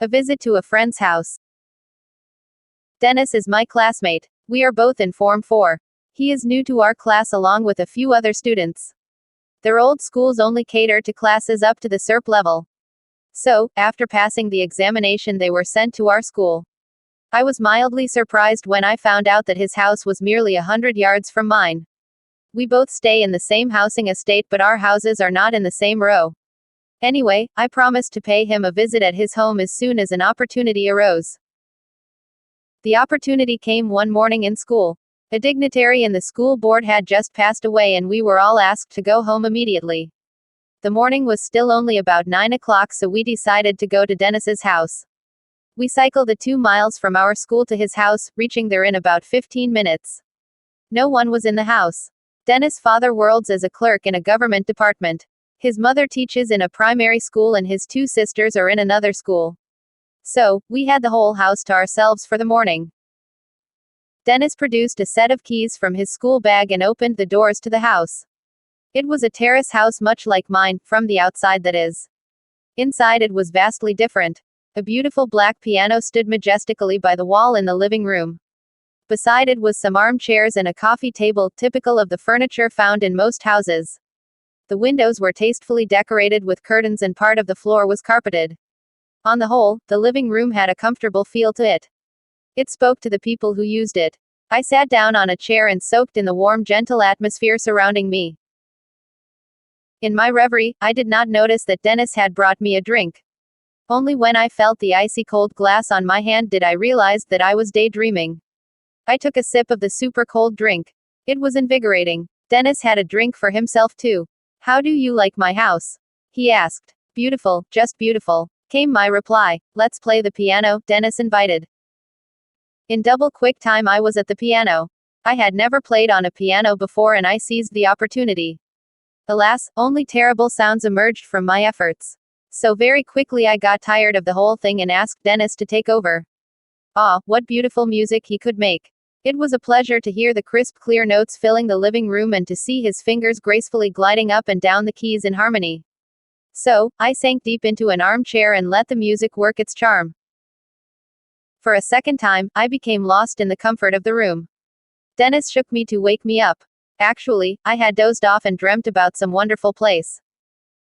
A visit to a friend's house. Dennis is my classmate. We are both in Form 4. He is new to our class along with a few other students. Their old schools only cater to classes up to the SERP level. So, after passing the examination, they were sent to our school. I was mildly surprised when I found out that his house was merely 100 yards from mine. We both stay in the same housing estate, but our houses are not in the same row. Anyway, I promised to pay him a visit at his home as soon as an opportunity arose. The opportunity came one morning in school. A dignitary in the school board had just passed away and we were all asked to go home immediately. The morning was still only about 9 o'clock, so we decided to go to Dennis's house. We cycled the 2 miles from our school to his house, reaching there in about 15 minutes. No one was in the house. Dennis' father works as a clerk in a government department. His mother teaches in a primary school and his 2 sisters are in another school. So, we had the whole house to ourselves for the morning. Dennis produced a set of keys from his school bag and opened the doors to the house. It was a terrace house much like mine, from the outside that is. Inside it was vastly different. A beautiful black piano stood majestically by the wall in the living room. Beside it was some armchairs and a coffee table, typical of the furniture found in most houses. The windows were tastefully decorated with curtains and part of the floor was carpeted. On the whole, the living room had a comfortable feel to it. It spoke to the people who used it. I sat down on a chair and soaked in the warm, gentle atmosphere surrounding me. In my reverie, I did not notice that Dennis had brought me a drink. Only when I felt the icy cold glass on my hand did I realize that I was daydreaming. I took a sip of the super cold drink. It was invigorating. Dennis had a drink for himself too. "How do you like my house?" he asked. "Beautiful, just beautiful," came my reply. "Let's play the piano," Dennis invited. In double quick time I was at the piano. I had never played on a piano before and I seized the opportunity. Alas, only terrible sounds emerged from my efforts. So very quickly I got tired of the whole thing and asked Dennis to take over. Ah, what beautiful music he could make. It was a pleasure to hear the crisp, clear notes filling the living room and to see his fingers gracefully gliding up and down the keys in harmony. So, I sank deep into an armchair and let the music work its charm. For a second time, I became lost in the comfort of the room. Dennis shook me to wake me up. Actually, I had dozed off and dreamt about some wonderful place.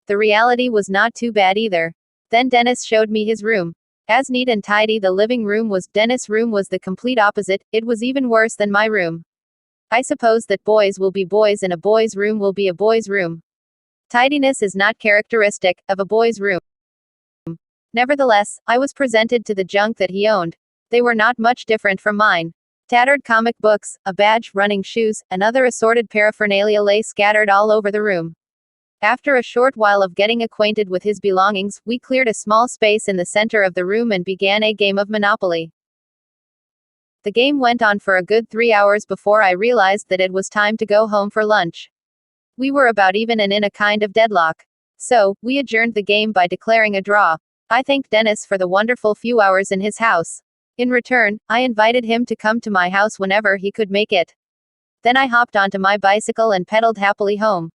The reality was not too bad either. Then Dennis showed me his room. As neat and tidy the living room was, Dennis' room was the complete opposite. It was even worse than my room. I suppose that boys will be boys and a boy's room will be a boy's room. Tidiness is not characteristic of a boy's room. Nevertheless, I was presented to the junk that he owned. They were not much different from mine. Tattered comic books, a badge, running shoes, and other assorted paraphernalia lay scattered all over the room. After a short while of getting acquainted with his belongings, we cleared a small space in the center of the room and began a game of Monopoly. The game went on for a good 3 hours before I realized that it was time to go home for lunch. We were about even and in a kind of deadlock. So, we adjourned the game by declaring a draw. I thanked Dennis for the wonderful few hours in his house. In return, I invited him to come to my house whenever he could make it. Then I hopped onto my bicycle and pedaled happily home.